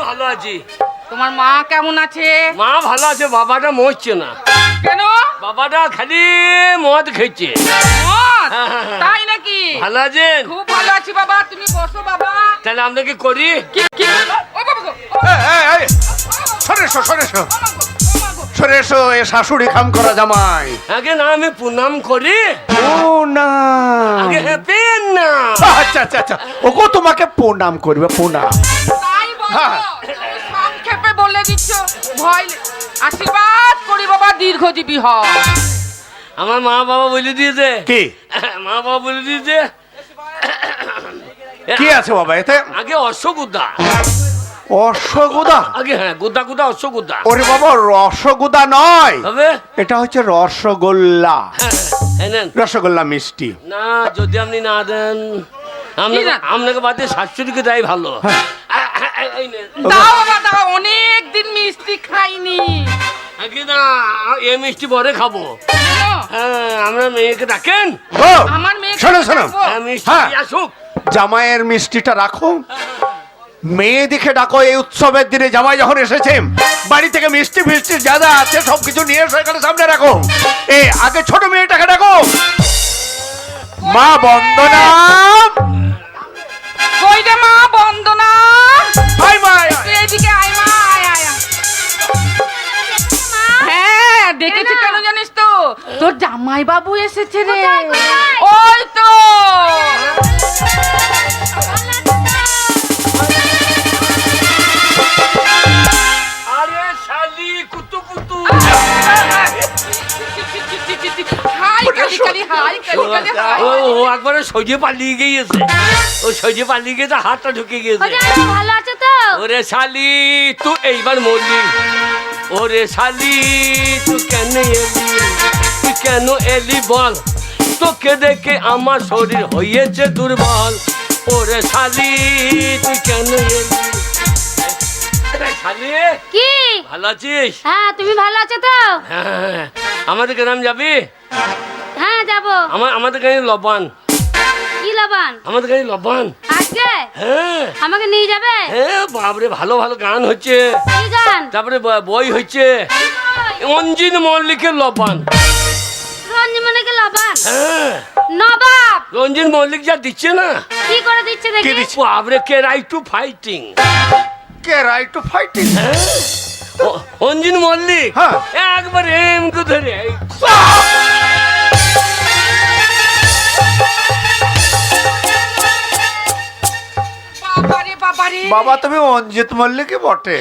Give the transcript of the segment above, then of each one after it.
ভালো আছি। তোমার মা কেমন আছে? মা ভালো আছে, বাবাটা মরছে না। কেন? বাবাটা খালি মদ খেয়েছে। মদ? তাই নাকি? ভালো আছেন? খুব ভালো আছি বাবা, তুমি বসো বাবা। তাহলে আমরা কি করি? কি? ও বাবা গো, সরে এসো, সরে এসো, সরে এসো। এ শাশুড়ি খাম করা জামাই। আগে না আমি প্রণাম করি। ও না, আগে হ্যাপেন না। আচ্ছা আচ্ছা আচ্ছা, ওগো তোমাকে প্রণাম করবে, প্রণাম। তাই বলো? হ্যাঁ। সংক্ষেপে বলে দিচ্ছ, ভয় আশীর্বাদ করি বাবা, দীর্ঘজীবী হও। আমার মা বাবা বলে দিয়েছে। কি? মা বাবা বলে দিয়েছে কি আছে বাবা এতে? আগে অশ্বগুদা। অশ্বগুদা? আগে হ্যাঁ, গুদা গুদা অশ্বগুদা। ওরে বাবা, রসগুদা নয়, তবে এটা হচ্ছে রসগোল্লা। হ্যাঁ, নেন। রসগোল্লা মিষ্টি। না, যদি আপনি না দেন, আপনাকে বাদে শাশুড়িকে দেয় ভালো। এই নেন। দাও বাবা দাও, অনেক দিন মিষ্টি খাইনি। আগে না, এই মিষ্টি পরে খাবো। হ্যাঁ, আমরা মেয়েকে ডাকেন। ও, আমার মেয়ে শোনো শোনো, হ্যাঁ, মিষ্টি হ্যাঁ। দিয়ে আসুক। জামাইয়ের মিষ্টিটা রাখো, মেয়ে দেখে ডাকো। এই উৎসবের দিনে জামাই যখন এসেছে, বাড়ি থেকে মিষ্টি ফিষ্টি যা যা আছে সবকিছু নিয়ে এসে এখানে সামনে রাখো। আগে ছোট মেয়েটাকে ডাকো। মা বন্দনা। কই রে মা বন্দনা? হাই মা। তুই এদিকে আয় মা, আয় আয়। হ্যাঁ, দেখেছি কেন জানিস তো? তোর জামাই বাবু এসেছে রে। ওই তো। আরে শালি কুতু কুতু। হাই কালি কালি, হাই কালি কালি, হাই। ও একবারে সজে পালিয়ে গিয়েছে। ও সজে পালিয়ে গিয়েছে, হাতটা ঢুকে গিয়েছে। ভালো আছো তো? ওরে শালি তুই এইবার মরলি। ওরে শালি তুই কেন এলি? তুই কেন এলি বল? তোকে দেখে আমার শরীর হয়েছে দুর্বল। ওরে শালি তুই কেন এলি? শালি কি? ভালো আছিস? হ্যাঁ, তুমি ভালো আছো তো? হ্যাঁ, আমাদের গ্রাম যাবি? হ্যাঁ যাব। আমাদের গাড়ি লবান। কি লবান? আমাদের গাড়ি লবান। আজকে হ্যাঁ আমাকে নিয়ে যাবে? হ্যাঁ, বাপরে ভালো ভালো গান হচ্ছে। কি গান? তারপরে বই হচ্ছে অঞ্জিন মল্লিকের লবান। রঞ্জনকে লবান? হ্যাঁ, নবাব রঞ্জিন মল্লিক যা দিচ্ছে না, কি করে দিচ্ছে কি দেখি? দিচ্ছে? বাপরে কে রাইট টু ফাইটিং। কে right to fighting? Anjin Mallick হ্যাঁ। একবার এম ধরে বাবারে বাবারে। বাবা, তুমি অঞ্জিত মল্লিকই বটে।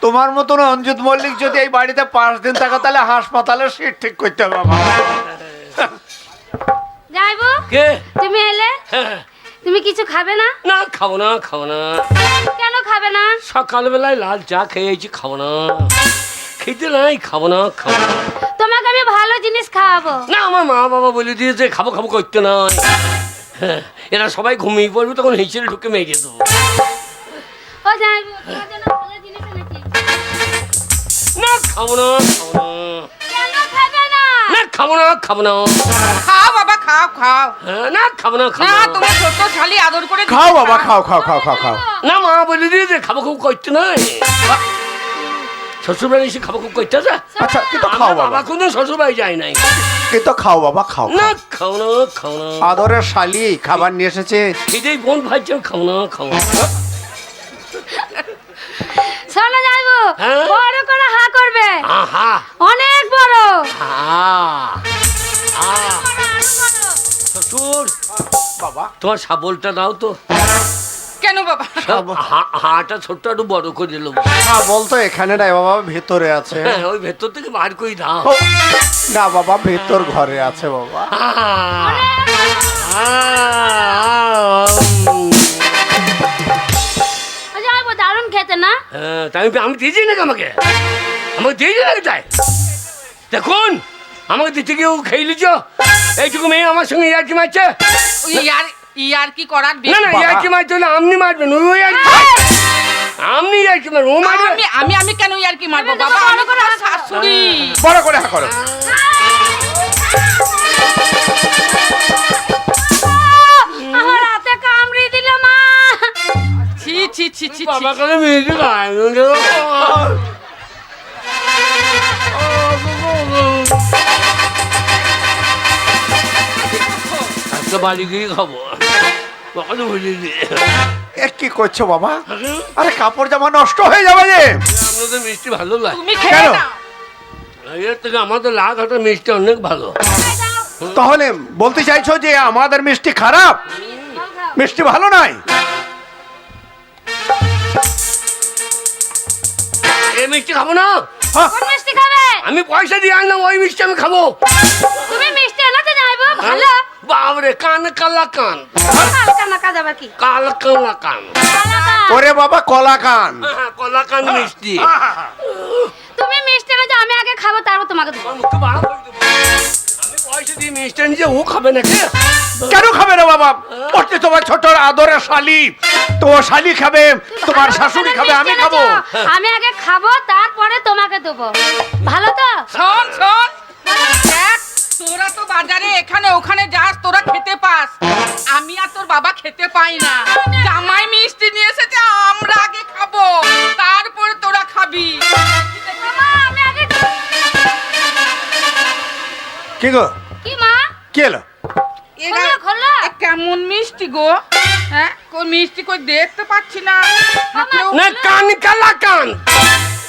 তোমার মতন অঞ্জিত মল্লিক যদি এই বাড়িতে 5 দিন থাকা, তাহলে হাসপাতালে সিট ঠিক করতে হবে বাবা। যাইবো? কে? তুমি এলে? হ্যাঁ। তুমি কিছু খাবে না? না খাবো না, খাবো না। কেন খাবে না? সকালবেলায় লাল চা খেয়েছি, খাবো না। খেতে নাই, খাবো না, খাবো না। তোমাকে আমি ভালো জিনিস খাওয়াবো। না, আমার মা বাবা বলে দিয়েছে খাবো খাবো করতে নয়। হ্যাঁ, এরা সবাই ঘুমিয়ে পড়বে, তখন হিঁচড়ে ঢুকে মেরে দেবো। ও যাইবো, তোমার জন্য ভালো জিনিস এনেছি। না খাবো না, খাবো না। কেন খাবে না? না খাবো না, খাবো না। খাও বাবা, খাও খাও। হ্যাঁ, না খাবো না, খাবো না, না। তোমার ছোট শালি আদর করে দিচ্ছে। খাও বাবা, খাও খাও খাও খাও খাও। না, মা বলে দিয়েছে খাবো খাবো করতে নয়। শ্বশুর বাড়ি এসে খাবো খাবো করতে আছে। আচ্ছা, কিন্তু খাও বাবা, বাবা কোনো শ্বশুর বাড়ি যায় নাই। কিন্তু খাও বাবা, খাও। না খাও না, খাও না। আদরের শালি খাবার নিয়ে এসেছে। খিদেই বোন ভাইছে, খাও না, খাও না। শোনো যাইবো, হ্যাঁ? বড় করে হা করবে, আহা অনেক বড়। শ্বশুর বাবা, তোমার শাবলটা দাও তো। কেন বাবা? হাটা ছোট্ট একটু বড় করে দিল। হ্যাঁ বলতো এখানে নাই বাবা, ভেতরে আছে। হ্যাঁ, ওই ভেতর থেকে বার করে দাও। ও, না বাবা, ভেতর ঘরে আছে বাবা। যাইবো, দারুণ খেতে না? হ্যাঁ, আমি দিয়েছি নাকি? আমাকে দিয়েছি নাকি? তাই দেখুন, আমাকে দিতে গিয়েও খেয়ে লিছ। এইটুকু মেয়ে আমার সঙ্গে ইয়ার্কি মারছে। ইয়ার কি করার? না না, ইয়ার্কি মারতে হলে আপনি মারবেন। আপনি ইয়ার্কি মারবেন, ও মারবে। আমি কেন ইয়ার কি মারবো বাবা? আমি তো তার শাশুড়ি। বড় করে হা করো। আমার হাতে কামড়ে দিল মা। ছি ছি ছি ছি ছি বাবা করে মিষ্টি খায় আজকে বাড়ি গিয়ে খাবো কখনো বুঝিনি কি করছো বাবা? আরে কাপড় জামা নষ্ট হয়ে যাবে যে। আপনাদের মিষ্টি ভালো লাগে তুমি খেয়ে কেন? নাও। এর থেকে আমাদের লাখ হাটা মিষ্টি অনেক ভালো তাহলে বলতে চাইছো যে আমাদের মিষ্টি খারাপ, মিষ্টি ভালো নয়? এই মিষ্টি খাবো না, হ্যাঁ? কোন মিষ্টি খাবে? আমি পয়সা দিয়ে আনলাম ওই মিষ্টি আমি খাবো। তুমি মিষ্টি এনাতে যাইবো ভালো। বাবরে কান কালা কান কালকা নাকা যাবে কি? কাল কালা কান কালাকা। ওরে বাবা কলা কান। কলা কান মিষ্টি তুমি মিষ্টি এনে আমি আগে খাবো তারপর তোমাকে দেবো। আমার মুখে বাড়া করে দেবো। আমি পয়সা দিয়ে মিষ্টি নিয়ে ও খাবে নাকি কেন খাবে না বাবা? ওটি তোমার ছোট আদরের শালি, তো শালি খাবে, তোমার শাশুড়ি খাবে, আমি খাবো। আমি আগে খাবো তারপরে তোমাকে দেবো, ভালো তো? শোন শোন দেখ, তোরা তো বাজারে এখানে ওখানে যাস, তোরা খেতে পাস, আমি আর তোর বাবা খেতে পাই না। জামাই মিষ্টি নিয়ে এসেছে, আমরা আগে খাবো তারপরে তোরা খাবি। মামা, আমি আগে কি গো? কি মা? কি এলো? এরা খোলো, খোলো। এ কেমন মিষ্টি গো? হ্যাঁ, কোন মিষ্টি কই দেখতে পাচ্ছি না। হাতেও- না কান কালা কান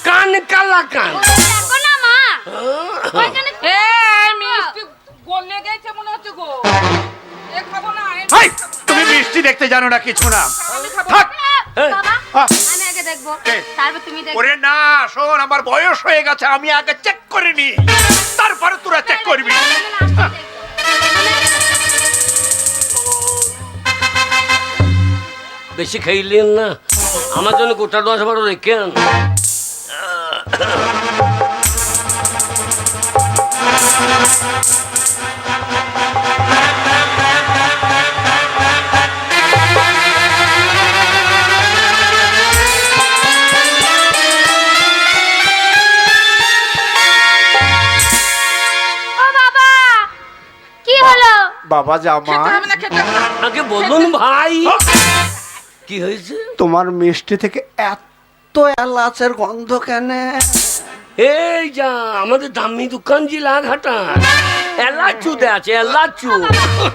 কান কালা কান দেখো না মা, ওইখানে এ মিষ্টি গলে গেছে মনে হচ্ছে গো। এ খাবো না, এ হাই, তুমি মিষ্টি দেখতে জানো না, কিছু না। আমি খাবো থাক। বাবা, হ্যাঁ। আমি আগে দেখবো কে? তারপর তুমি দেখবে। ওরে না, শোন, আমার বয়স হয়ে গেছে, আমি আগে চেক করে নি, তারপরে তোরা চেক করবি। বেশি খাইলেন না, আমার জন্য গোটা 10-12 রেখে আন। ও বাবা, কি হলো? বাবা জামা, খেতে হবে না, খেতে হবে না। আগে বলুন ভাই কি হয়েছে? তোমার মিষ্টি থেকে এত এলাচের গন্ধ কেন? এই যা আমাদের দামি দোকান জি লাঘাটা এলাচু দে আছে এলাচু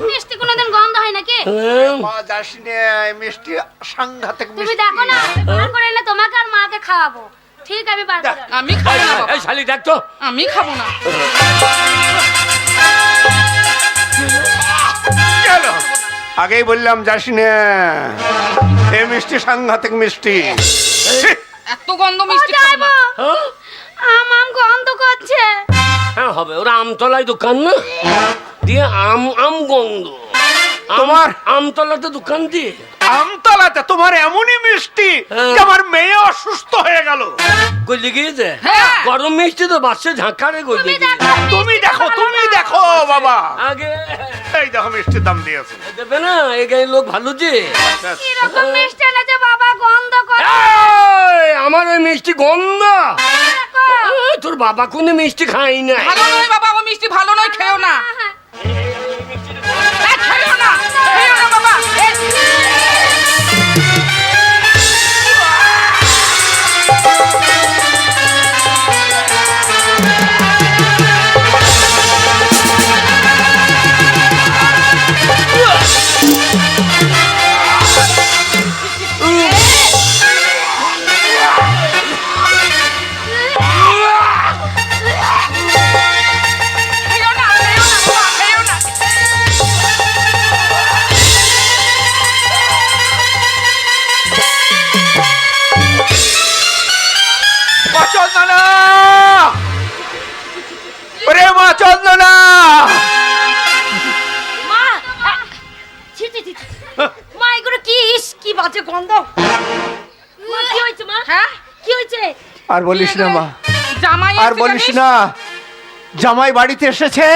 মিষ্টি কোনোদিন গন্ধ হয় নাকি? মা যাস নে, মিষ্টি সাংঘাতিক তুমি মিষ্টি। দেখো না, আমি বার করে এলে তোমাকে আর মাকে খাওয়াবো। ঠিক, আমি বার করে আনবো। আমি খাবো না বাবা, এই শালি দেখ তো আমি খাবো না। কি হলো? আগেই বললাম যাস নে, এই মিষ্টি সাংঘাতিক মিষ্টি। ছি! এত গন্ধ মিষ্টি ও খাবো যাইবো, না। হ্যাঁ? আম গন্ধ করছে। হ্যাঁ হবে, ওরা আমতলায় দোকান না দিয়ে আম আম গন্ধ তোমার আমতলাতে দোকান দিয়ে আমতলাতে তোমার এমনই মিষ্টি হ্যাঁ। যে আমার মেয়ে অসুস্থ হয়ে গেল। গলি গিয়েছে হ্যাঁ। গরম মিষ্টি তো বাসে ঝাঁকারে গলি তুমি গিয়েছে দেখো, তুমি দেখো, তুমি দেখো বাবা, আগে এই দেখো মিষ্টির দাম দিয়েছে। দেবে না এই গায়ে লোক ভালো যে কিরকম মিষ্টি এনেছে বাবা, গন্ধ করে। এই, আমার ওই মিষ্টি গন্ধ দেখো। এই, তোর বাবা কোনো মিষ্টি খাই না ভালো নয় বাবা, ও মিষ্টি ভালো নয়, খেও না। এই, খেও না, খেও না বাবা। এই, খেও না, খেও না বাবা, খেও না। মা চন্দনা, ওরে মা চন্দনা, মা, ছি ছি ছি ছি। মা, এগুলো কি? ইস, কি বাজে গন্ধ। মা, কি হয়েছে মা? হ্যাঁ? কি হয়েছে? আর বলিস না মা, জামাই আর এসে বলিস জানিস? না, জামাই বাড়িতে এসেছে,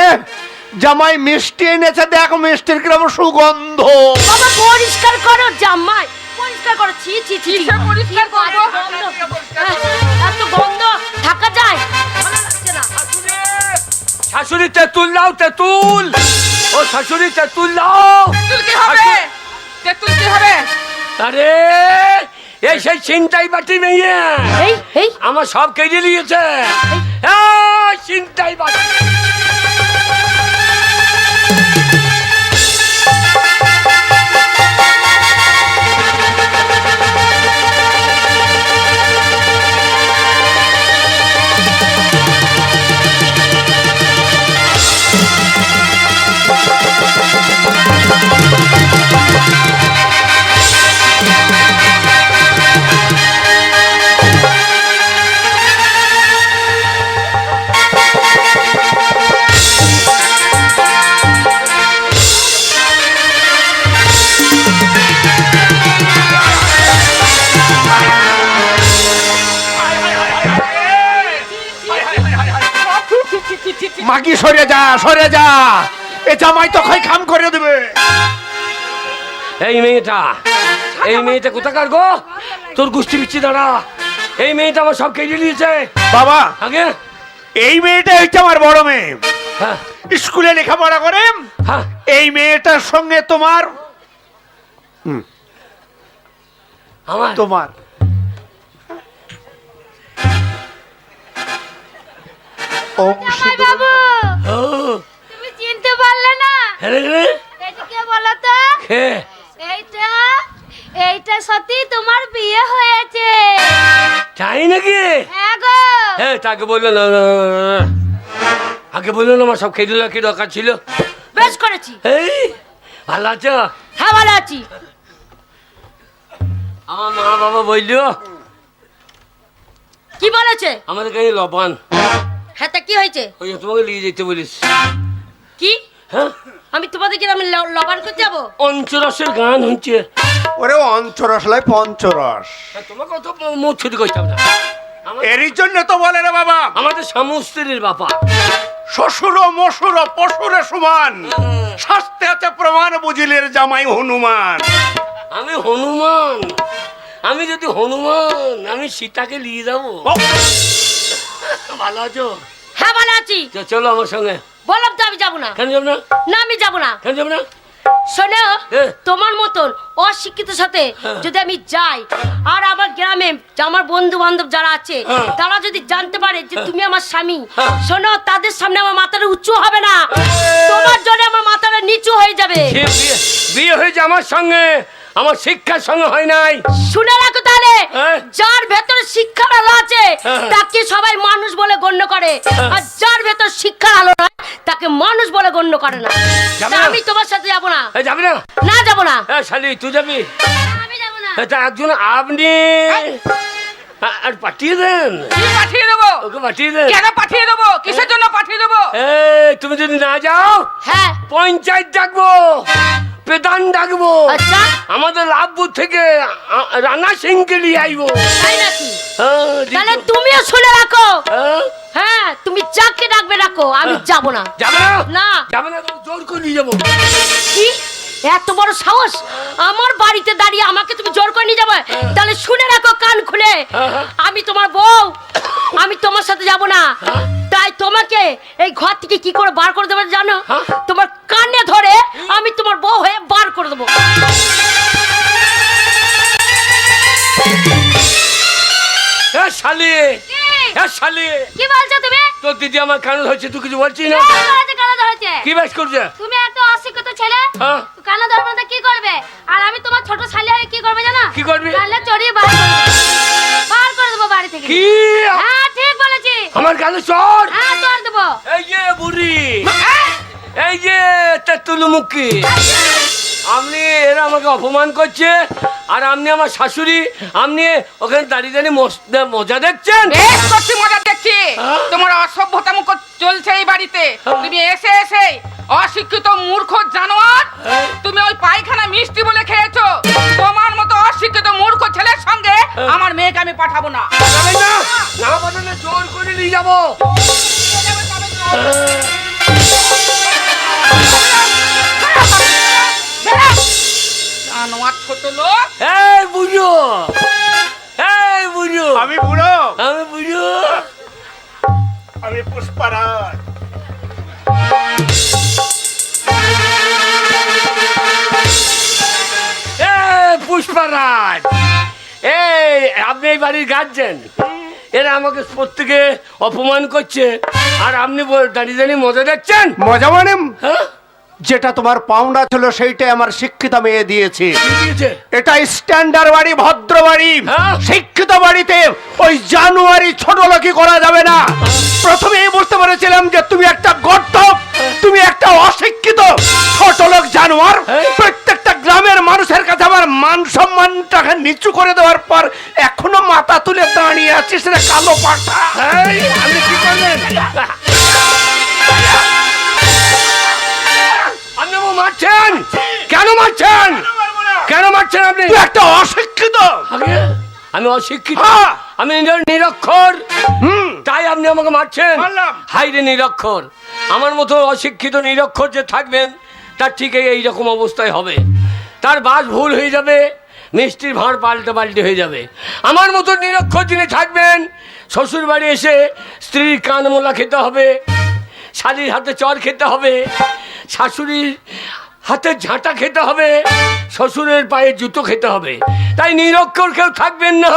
জামাই মিষ্টি এনেছে, দেখ মিষ্টির কিরকম সুগন্ধ। বাবা, পরিষ্কার করো জামাই, পরিষ্কার করো। ছি ছি ছি। কিসে পরিষ্কার কি বাজে করবো? গন্ধ। এত গন্ধ থাকা যায়? ভালো লাগছে না। শাশুড়ি তেঁতুল দাও তেঁতুল ও শাশুড়ি তেঁতুল দাও তেঁতুল কি হবে? তেঁতুল কি হবে? আরে এই সেই চিন্তাই বাটি মেয়ে এই এই আমার সব কেটে নিয়েছে চিন্তাই বাটি। মাগি সরে যা, সরে যা, এ জামাই তো খাই খাম করে দেবে। এই মেয়েটা কোথাকার গো? তোর গোষ্ঠী বিচ্ছি দাঁড়া। এই মেয়েটা আমার সব কেটে নিয়েছে বাবা। আগে এই মেয়েটা হচ্ছে আমার বড় মেয়ে, হ্যাঁ স্কুলে লেখাপড়া করে। হ্যাঁ এই মেয়েটার সঙ্গে তোমার আমার তোমার ও জামাই বাবু ও তুমি চিনতে পারলে না? হ্যাঁ রে এটা কে বলো তো? কে? এইটা সত্যি তোমার বিয়ে হয়েছে। তাই নাকি? হ্যাঁ গো। হ্যাঁ তাকে বললো না আগে বললো না আমার সব খেয়ে দিল, কি দরকার ছিল? বেশ করেছি। এই ভালো আছো? হ্যাঁ ভালো আছি। আমার মা বাবা বললো কি বলেছে? আমাদের কাছে লবণ, হ্যাঁ তা কি হয়েছে? ওই যে তোমাকে নিয়ে যেতে বলিস। কি? হ্যাঁ আমি তোমাদেরকে আমি লবান করতে যাবো? অঞ্চরসের গান হচ্ছে। ওরে অঞ্চরস লাই পঞ্চরস, তোমাকে অত মুখ ছুটি করতাম না। এরই জন্য তো বলে রে বাবা, আমাদের স্বামী-স্ত্রীর বাপা শ্বশুর মশুর পশুরে সমান, শাস্তে আছে প্রমাণ বুঝিলের জামাই হনুমান। আমি হনুমান, আমি যদি হনুমান আমি সীতাকে নিয়ে যাবো। ভালো আছো? হ্যাঁ ভালো আছি। চলো আমার সঙ্গে। বললাম তো আমি যাবো না। কেন যাবো না? না আমি যাবো না। কেন যাবো না? শোনো, হ্যাঁ। তোমার মতন অশিক্ষিত সাথে হ্যাঁ। যদি আমি যাই আর আমার গ্রামে আমার বন্ধু বান্ধব যারা আছে হ্যাঁ। তারা যদি জানতে পারে যে তুমি আমার স্বামী, হ্যাঁ। শোনো তাদের সামনে আমার মাথাটা উঁচু হবে না, তোমার জন্য আমার মাথাটা নিচু হয়ে যাবে। সে বিয়ে হয়েছে আমার সঙ্গে, আমার শিক্ষার সঙ্গে হয় নাই। শুনে রাখো তাহলে, হ্যাঁ। যার ভেতরে শিক্ষার আলো আছে হ্যাঁ। তাকে সবাই মানুষ বলে গণ্য করে, হ্যাঁ। আর যার ভেতর শিক্ষার আলো নয় তাকে মানুষ বলে গণ্য করে না। যাবে তা না? আমি তোমার সাথে যাবো না। যাবি না? না যাবো না। শালি তুই যাবি? আমি যাবো না। তা একজন আপনি আর পাঠিয়ে দেন। কি পাঠিয়ে দেবো? ওকে পাঠিয়ে দেন। কেন পাঠিয়ে দেবো? কিসের জন্য পাঠিয়ে দেবো? তুমি যদি না যাও হ্যাঁ পঞ্চায়েত ডাকবো, প্রধান ডাকবো, আচ্ছা আমাদের লাভপুর থেকে রানা সিংকে নিয়ে আইবো। তাই নাকি? হ্যাঁ, তাহলে দিত। তুমিও শুনে রাখো। হ্যাঁ, হ্যাঁ তুমি যাকে ডাকবে রাখো, আমি যাবো না। যাবে না? না। যাবে না তো জোর করে নিয়ে যাবো। কি এত বড় সাহস? আমার বাড়িতে দাঁড়িয়ে আমাকে তুমি জোর করে নিয়ে যাবে? তাহলে শুনে রাখো কান খুলে, হ্যাঁ। আমি তোমার বউ, আমি তোমার সাথে যাব না। তাই তোমাকে এই ঘর থেকে কি করে বার করে দেবো জানো? হ্যাঁ। তোমার কানে ধরে আমি তোমার বউ হয়ে বার করে দেবো। শালি, শালি, কি বলছো তুমি? তোর দিদি আমার কানে ধরছে, তুই কিছু বলছিস না? কানে ধরেছে। কি ব্যাস করছে? তুমি একটা অশিক্ষিত ছেলে, হ্যাঁ। কানে ধরবে না কি করবে? আর আমি তোমার ছোট শালি হয়ে কি করবে জানো? কি করবি? কানে চড়িয়ে বার করে দেবো বাড়ি থেকে। কি? হ্যাঁ ঠিক বলেছি। আমার কানে চর? হ্যাঁ চড় দেবো। এই যে বুড়ি, এই যে তেঁতুলমুখী, আপনি এরা আমাকে অপমান করছে, আর আপনি আমার শাশুড়ি, আপনি ওখানে দাঁড়িয়ে দাঁড়িয়ে মজা দেখছেন। বেশ করছি, মজা দেখছি। হ্যাঁ? তোমার অসভ্যতাম চলছে এই বাড়িতে। হ্যাঁ। তুমি এসে এসে অশিক্ষিত মূর্খ জানোয়ার, হ্যাঁ। তুমি ওই পায়খানা মিষ্টি বলে খেয়েছো। তোমার মতো অশিক্ষিত মূর্খ ছেলের সঙ্গে হ্যাঁ। আমার মেয়েকে আমি পাঠাবো না। যাবেন না? না পাঠালে জোর করে নিয়ে যাবো। জানোয়ার ছোট লোক। এই বুঝো, এই বুঝো, আমি বুড়ো, আমি বুঝো। আমি পুষ্পারাজ। পুষ্পারাজ, এই আপনি এই বাড়ির গার্জেন, এরা আমাকে প্রত্যেকে অপমান করছে আর আপনি দাঁড়িয়ে দাঁড়িয়ে মজা দেখছেন। মজা মানে হ্যাঁ যেটা তোমার পাওনা ছিল সেইটাই আমার শিক্ষিত মেয়ে দিয়েছে। কি দিয়েছে? এটা স্ট্যান্ডার্ড বাড়ি, ভদ্র বাড়ি। হ্যাঁ। শিক্ষিত বাড়িতে ওই জানুয়ারি ছোট লোকই করা যাবে না। প্রথমে এই বুঝতে পেরেছিলাম যে তুমি একটা গর্ত, তুমি একটা অশিক্ষিত ছোট লোক জানোয়ার। হ্যাঁ। প্রত্যেকটা গ্রামের মানুষের কাছে আমার মান সম্মানটাকে নিচু করে দেওয়ার পর এখনো মাথা তুলে দাঁড়িয়ে আছিস রে কালো পাঠা। এই, আপনি কি করলেন? আপনি আমাকে মারছেন কেন? মারছেন কেন? মারছেন আপনি? তুই একটা অশিক্ষিত। আগে আমি অশিক্ষিত, হ্যাঁ। আমি নিরক্ষর, হুম, তাই আপনি আমাকে মারছেন? মারলাম। হাই রে নিরক্ষর, আমার মতো অশিক্ষিত নিরক্ষর যে থাকবেন তার ঠিক এইরকম অবস্থায় হবে। তার বাস ভুল হয়ে যাবে, মিষ্টির ভাঁড় পাল্টে হয়ে যাবে। আমার মতো নিরক্ষর যিনি থাকবেন, শ্বশুর বাড়ি এসে স্ত্রীর কানমোলা খেতে হবে, শালির হাতে চর খেতে হবে, শাশুড়ির হাতে ঝাঁটা খেতে হবে, শ্বশুরের পায়ে জুতো খেতে হবে। তাই নিরক্ষর কেউ থাকবেন না,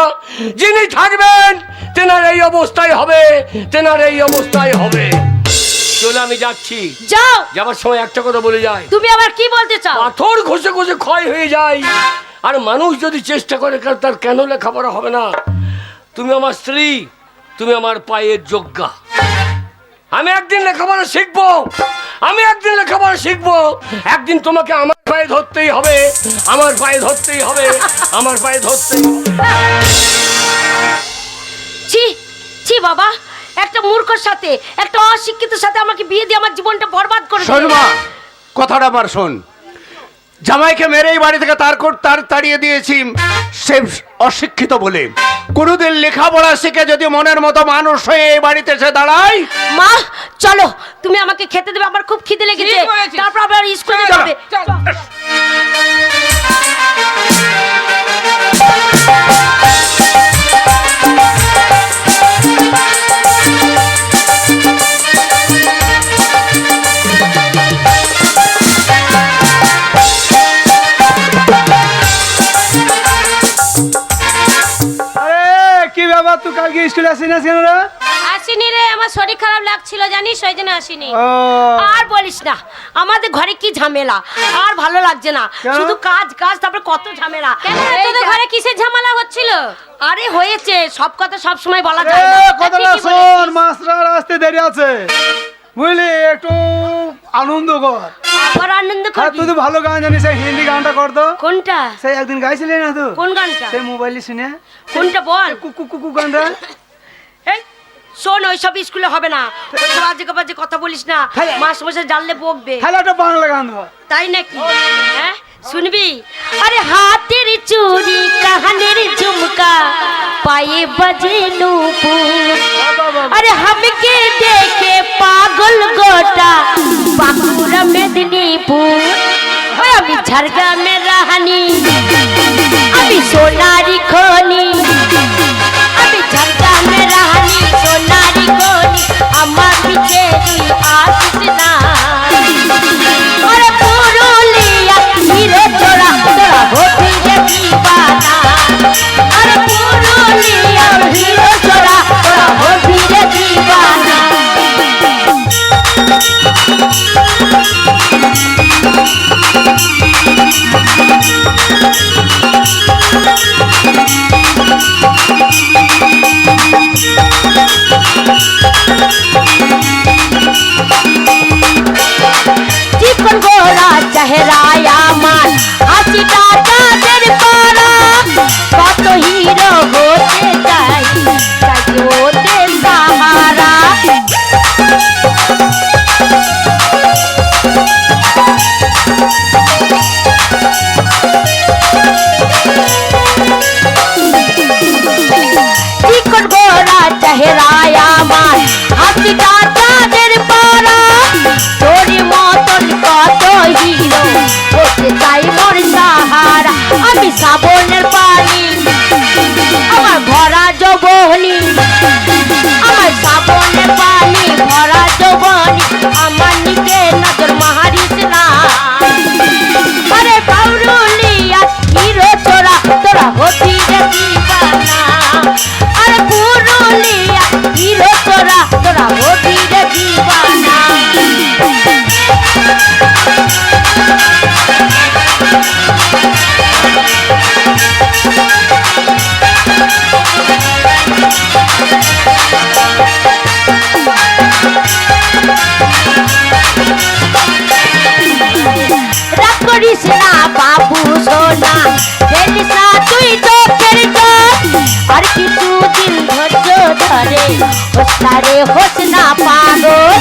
যিনি থাকবেন তেনার এই অবস্থায় হবে, তেনার এই অবস্থায় হবে। চলে আমি যাচ্ছি। যাও। যাবার সময় একটা কথা বলে যায়, তুমি আবার কি বলতে চাও? পাথর ঘষে ঘষে ক্ষয় হয়ে যায়, আর মানুষ যদি চেষ্টা করে তার কেন লেখাপড়া হবে না? তুমি আমার স্ত্রী, তুমি আমার পায়ের যোগ্যা। আমি একদিন লেখাপড়া শিখবো, আমি একদিন লেখাপড়া শিখবো। একদিন তোমাকে আমার পায়ে ধরতেই হবে, আমার পায়ে ধরতেই হবে, আমার পায়ে ধরতেই হবে। ছি ছি বাবা, একটা মূর্খর সাথে, একটা অশিক্ষিত সাথে আমাকে বিয়ে দিয়ে আমার জীবনটা বরবাদ করে শোন দিলে। মা, কথাটা আমার শোন। জামাইকে মেরে এই বাড়ি থেকে তাড়িয়ে দিয়েছি সে অশিক্ষিত বলে। কোনোদিন লেখাপড়া শিখে যদি মনের মতো মানুষ হয়ে এই বাড়িতে এসে দাঁড়ায়। মা চলো, তুমি আমাকে খেতে দেবে, আমার খুব খিদে লেগেছে। ঠিক বলেছিস। তারপর আবার স্কুলে চল, যাবে। চল। আরে কি ব্যাপার, তুই কালকে স্কুলে আসিস কেন রে? আসিনি রে, আমার শরীর খারাপ লাগছিল জানিস, ওই জন্য আসিনি। ও, আর বলিস না, আমাদের ঘরে কি ঝামেলা, আর ভালো লাগছে না। কেন? শুধু কাজ কাজ, তারপর কত ঝামেলা। তোদের ঘরে কিসের ঝামেলা হচ্ছিল? আরে হয়েছে, সব কথা সব সময় বলা যায় না। এ, কথাটা ঠিকই শোন, বলেছিস। মাস্টার আসতে দেরি আছে, বুঝলি? একটু আনন্দ কর। আবার আনন্দ আর করবি? তুই তো ভালো গান জানিস, সেই হিন্দি গানটা কর তো। কোনটা? সেই একদিন গাইছিলি না তুই? কোন গানটা? সেই মোবাইলে শুনে কোনটা বল? কুকু কুকু গানটা। এই শোন, ওইসব স্কুলে হবে না, ওইসব আজে বাজে কথা বলিস না, হ্যাঁ। মাস্টারমশাই জানলে বকবে। তাহলে একটা বাংলা গান ধর। তাই নাকি? হ্যাঁ শুনবি? আরে হাতের চুড়ি, কানের ঝুমকা, পায়ে বাজে নূপুর, আরে হামকে দেখে পাগল গোটা বাঁকুড়া মেদিনীপুর। ওই আমি ঝাড়গ্রামের রাহানি, আমি সোনারি খনি, আমি ঝাড়গ্রামের রাহানি, সোনারি খনি, আমার পিছে তুই আসিস না। ওরে পুরুলিয়া হিরে চোরা, তোরা হবি রে দিবানা। আরে পুরুলিয়া হিরে চোরা, তোরা হবি রে দিবানা। জীবন গোরা চেহারায় আমার, হাসিটা তাদের পারা, কত হিরো হতে চাই, চাই ওদের সাহারা। জীবন গোরা চেহারায় আমার, হাসিটা তাদের পারা, তোর মতন কত হিরো হতে চাই মোর সাহারা। আমি শ্রাবণের পানি, আমার ভরা যৌবনী, আমার শ্রাবণের পানি ভরা যৌবনী, আমার নিকে নজর মারিস না। আরে পাউরুলিয়া হিরো চোরা, তোরা হতি রে আর কিছুদিন ধৈর্য ধরে হোসনারে হোসনা পাগল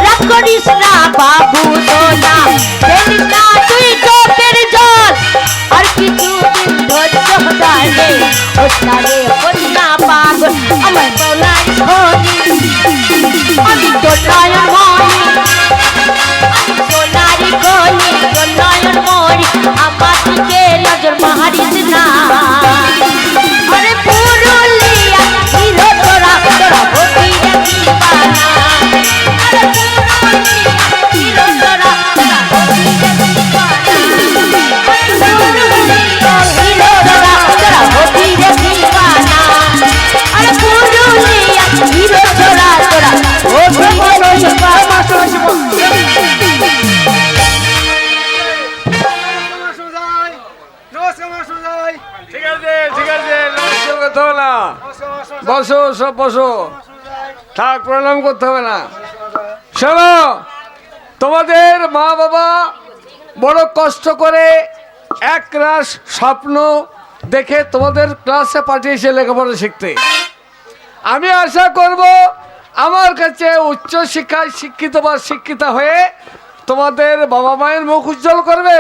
রাগ করিস না বাবু সোনা ফেলিস না তুই চোখের জল আর কিছুদিন ধৈর্য ধরে হোসনারে হোসনা পাগল আমার সোনার ধনী আমি তো নয়ন মনি আমি সোনারি গলি তো নয়ন মনি আমার দিকে নজর মারিস না আরে পুরুলিয়া হিরো তোরা তোরা ভক্তিরে দিবানা আরে পুরুলিয়া হিরো তোরা তোরা ভক্তিরে দিবানা পুরুলিয়া হিরো তোরা তোরা ভক্তিরে দিবানা আরে পুরুলিয়া হিরো তোরা তোরা ভক্তিরে দিবানা ঠিক আছে নমস্কার করতে হবে না, বসো সব বসো, থাক প্রণাম করতে হবে না। শোনো, তোমাদের মা বাবা বড় কষ্ট করে এক রাস স্বপ্ন দেখে তোমাদের ক্লাসে পাঠিয়েছে লেখাপড়া শিখতে। আমি আশা করব আমার কাছে উচ্চ শিক্ষায় শিক্ষিত বা শিক্ষিতা হয়ে তোমাদের বাবা মায়ের মুখ উজ্জ্বল করবে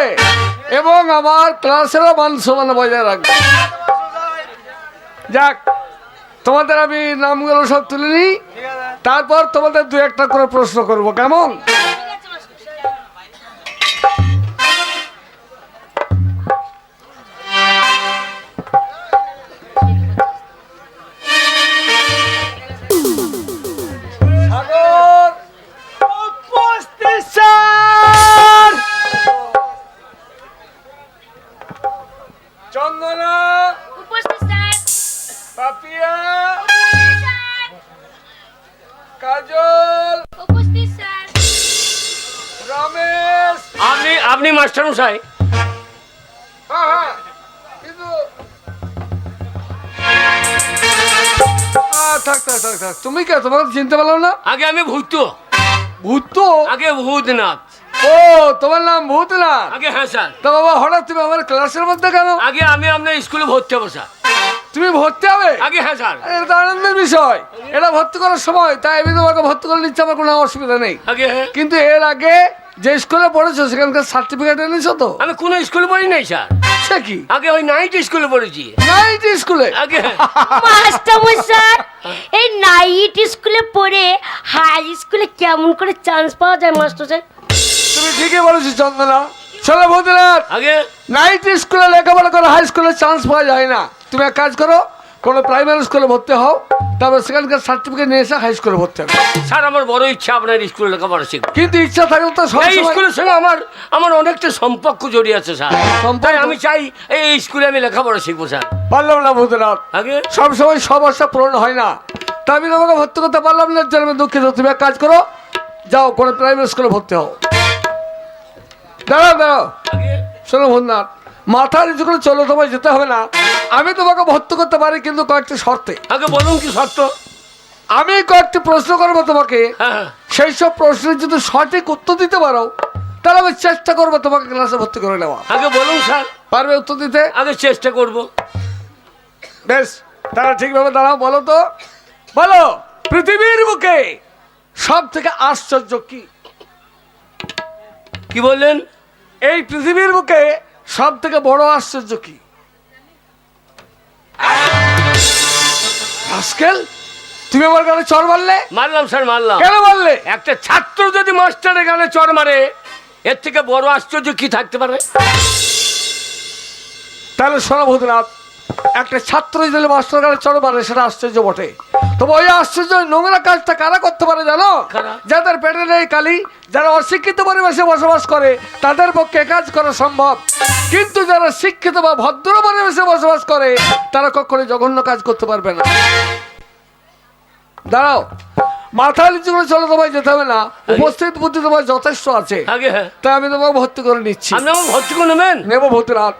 এবং আমার ক্লাসেরও মান সম্মান বজায় রাখবে। যাক, তোমাদের আমি নামগুলো সব তুলে নিই, তারপর তোমাদের দু একটা করে প্রশ্ন করব, কেমন? সাগর, উপস্থিত স্যার। চন্দনা, উপস্থিত স্যার পাপিয়া, কাজল, উপস্থিত স্যার রমেশ। আপনি মাস্টার মশাই? হ্যাঁ, কিন্তু থাক থাক থাক থাক, তুমি কে? তোমাকে চিনতে পারলাম না। আগে আমি ভূত, ভূত? আগে ভূতনাথ। ও, তোমার নাম ভূতনাথ? আগে হ্যাঁ স্যার। তা বাবা, হঠাৎ তুমি আমার ক্লাসের মধ্যে কেন? আগে আমি আপনার স্কুলে ভর্তি হবো স্যার। তুমি ভর্তি হবে? আগে হ্যাঁ স্যার। এটা তো আনন্দের বিষয়, এটা ভর্তি করার সময়, তাই আমি তোমাকে ভর্তি করে নিচ্ছি, আমার কোনো অসুবিধা নেই। আগে হ্যাঁ। কিন্তু এর আগে যে স্কুলে পড়েছো সেখানকার সার্টিফিকেট এনেছো তো? আমি কোনো স্কুলে পড়ি নাই স্যার। সে কি? আগে ওই নাইট স্কুলে পড়েছি। নাইট স্কুলে? আগে হ্যাঁ। মাস্টারমশাই, এই নাইট স্কুলে পড়ে হাই স্কুলে কেমন করে চান্স পাওয়া যায় মাস্টারমশাই? তুমি ঠিকই বলেছো চন্দনা। চলো ভূতনাথ, আগে নাইট স্কুলে লেখাপড়া করে হাই স্কুলে চান্স পাওয়া যায় না। তুমি এক কাজ করো, কোনো প্রাইমারি স্কুলে ভর্তি হও, তারপর সেখানকার সার্টিফিকেট নিয়ে এসে হাই স্কুলে ভর্তি হবে। স্যার আমার বড় ইচ্ছা আপনার স্কুলে লেখাপড়া শিখবো। কিন্তু ইচ্ছা থাকলে তো সব এই স্কুলের সঙ্গে আমার অনেকটা সম্পর্ক জড়িয়ে আছে স্যার। সম্পর্ক? তাই আমি চাই এই স্কুলে আমি লেখাপড়া শিখবো স্যার। পারলাম না ভূতনাথ, আগে সব সময় সব আশা পূরণ হয় না, তা আমি তোমাকে ভর্তি করতে পারলাম না, এর জন্য আমি দুঃখিত। তুমি এক কাজ করো, যাও কোনো প্রাইমারি স্কুলে ভর্তি হও। দাঁড়াও দাঁড়াও, আগে শোনো ভূতনাথ, মাথা নিচু করে চলো, তোমায় যেতে হবে না। আমি তোমাকে ভর্তি করতে পারি, কিন্তু কয়েকটি শর্তে। আগে বলুন কি শর্ত? আমি কয়েকটি প্রশ্ন করবো তোমাকে, হ্যাঁ হ্যাঁ। সেই সব প্রশ্নের যদি সঠিক উত্তর দিতে পারো তাহলে আমি চেষ্টা করবো তোমাকে ক্লাসে ভর্তি করে নেওয়া। আগে বলুন স্যার। পারবে উত্তর দিতে? আগে চেষ্টা করব। বেশ, তারা ঠিকভাবে দাঁড়াও। বলো তো, বলো, পৃথিবীর বুকে সব থেকে আশ্চর্য কি? কি বললেন? এই পৃথিবীর বুকে সব থেকে বড় আশ্চর্য কি? আজকাল তুমি আমার গানে চর মারলে? মারলাম স্যার, মারলাম। কেন মারলে? একটা ছাত্র যদি মাস্টারের গানে চড় মারে, এর থেকে বড় আশ্চর্য কি থাকতে পারে? তাহলে শোনো ভূতনাথ, একটা ছাত্র যদি মাস্টার গানে চড় মারে সেটা আশ্চর্য বটে, তবে ওই আশ্চর্য নোংরা কাজটা কারা করতে পারে জানো? কারা? যাদের পেটে নেই কালি, যারা অশিক্ষিত পরিবেশে বসবাস করে তাদের পক্ষে কাজ করা সম্ভব, কিন্তু যারা শিক্ষিত বা ভদ্র পরিবেশে বসবাস করে তারা কখনোই জঘন্য কাজ করতে পারবে না। দাঁড়াও, মাথা নিচু করে চলো, তোমায় যেতে হবে না, উপস্থিত বুদ্ধি তোমার যথেষ্ট আছে, আগে হ্যাঁ। তাই আমি তোমাকে ভর্তি করে নিচ্ছি। আপনি আমার ভর্তি করে নেবেন? নেব ভূতনাথ।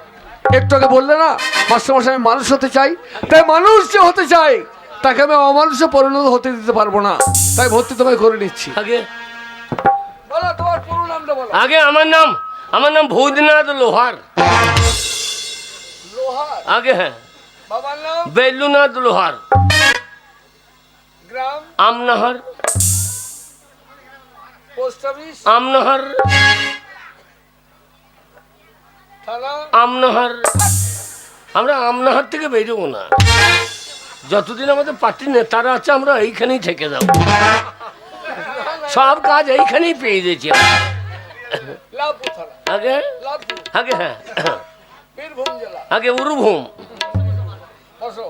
একটু আগে বললে না মাস্টারমশাই আমি মানুষ হতে চাই, তাই মানুষ যে হতে চাই তাকে আমি অমানুষে পরিণত হতে দিতে পারবো না, তাই ভর্তি তোমায় করে নিচ্ছি। আগে বলো তোমার পুরো নামটা বলো। আগে আমার নাম ভূতনাথ লোহার। লোহার। আগে হ্যাঁ, বাবার নাম? বেলুনাথ লোহার। গ্রাম? আমনাহার। Post office? আমনাহার। থানা? আমনাহার। আমরা আমনাহার থেকে বেরোবো না, যতদিন আমাদের পার্টির নেতারা আছে আমরা এইখানেই থেকে যাবো। সব কাজ এইখানেই পেয়ে গেছি। লাভপুর থানা? আগে লাভপুর? আগে হ্যাঁ, বীরভূম জেলা? আগে উরুভূম। বসো।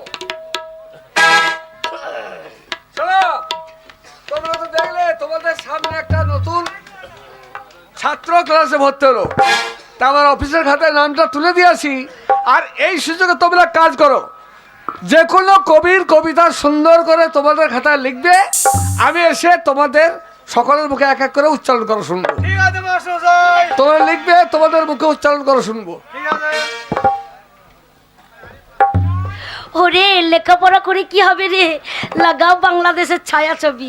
শোনো, তোমরা তো দেখলে তোমাদের সামনে একটা নতুন ছাত্র ক্লাসে ভর্তি হলো, তা আমার অফিসের খাতায় নামটা তুলে দিয়েছি। আর এই সুযোগে তোমরা কাজ করো, যে কোনো কবির কবিতা সুন্দর করে তোমাদের খাতায় লিখবে, আমি এসে তোমাদের সকলের মুখে এক এক করে উচ্চারণ করা শুনবো। ঠিক আছে মহাশয়। তোমরা লিখবে, তোমাদের মুখে উচ্চারণ করা শুনবো। ঠিক আছে। ওরে লেখাপড়া করে কি হবে রে, লাগাও বাংলাদেশের ছায়া ছবি,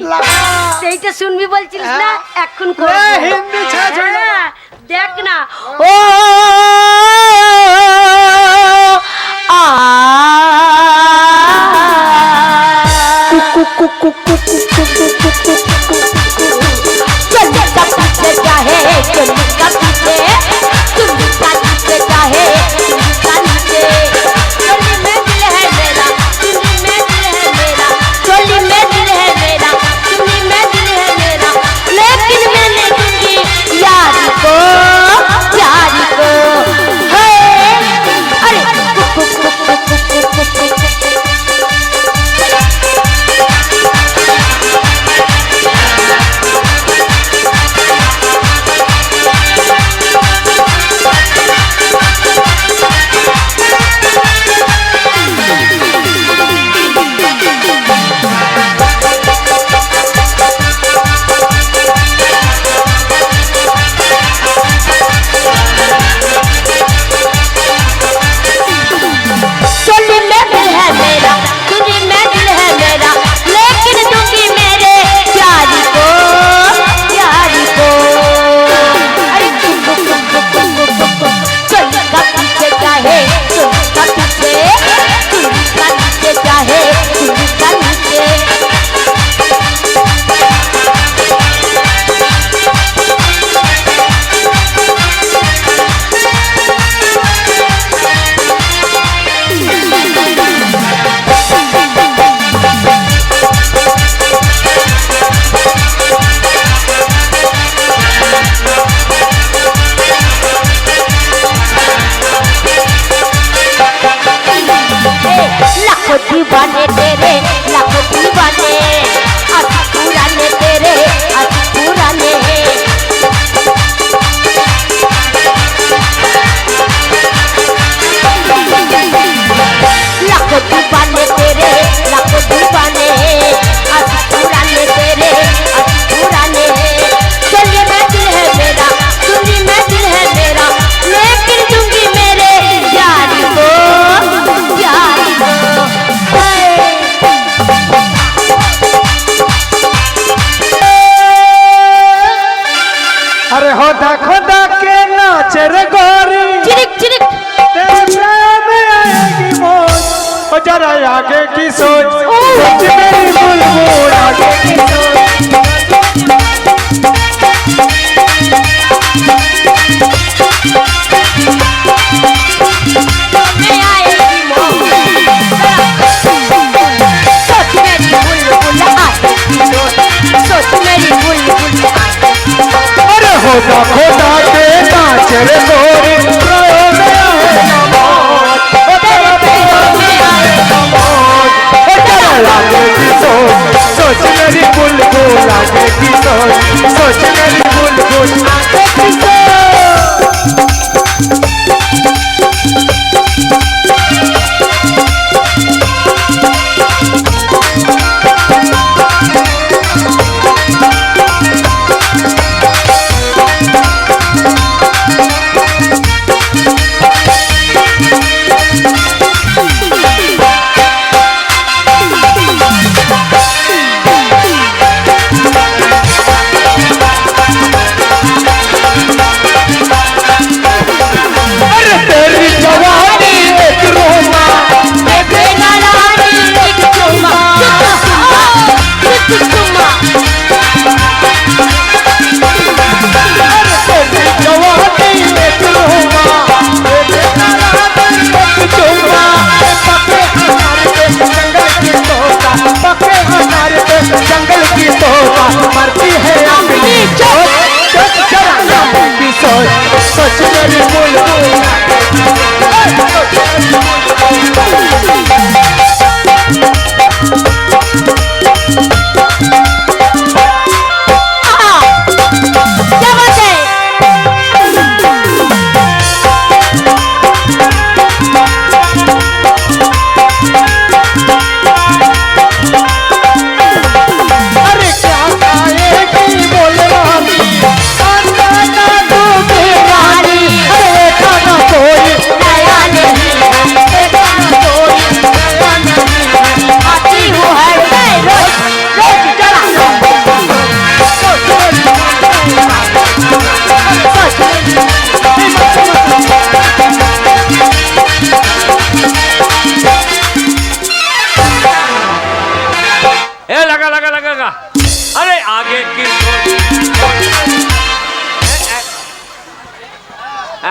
সেইটা শুনবি বলছিস না, এখন করবো। হিন্দি ছায়াছবি লাগা। হ্যাঁ, দেখ না ও আ चलेगा पीछे चाहे चलेगा पीछे चलेगा पीछे चाहे चलेगा नीचे चोली में दिल है मेरा चुन्नी में दिल है मेरा चोली में दिल है मेरा चुन्नी में दिल है मेरा लेकिन मैंने दूंगी यारी को है अरे चोली में दिल है मेरा चुन्नी में दिल है मेरा लेकिन दूंगी मेरे प्यारी को अरे चोली का पीछे चाहे चोली का पीछे चोली का नीचे चाहे चोली का नीचे लाखों दीवाने तेरे लाखों दीवाने आज पुराने तेरे आज पुराने लाखों दीवाने तेरे लाखों दीवाने आज पुराने तेरे आज पुराने चलिए मैं दिल है मेरा सुनी मैं दिल है मेरा लेकिन दूंगी मेरे यारी को अरे होदा खुदा के नाचे रे गोरी चिरिक चिरिक तेरे प्रेम में आएगी मौत। ओ जरा आगे की सोच सोच मेरी बुलबुल आगे की सोच। मैं आएगी मौत सोच मेरी बुलबुल आएगी सोच मेरी बुलबुल अरे होदा खुदा के नाचे रे गोरी प्रेम में आएगी मौत। ओ तेरे प्रेम में आएगी मौत। ओ जरा आगे की सोच सोच मेरी बुलबुल आगे की सोच सोच मेरी बुलबुल आगे की सोच।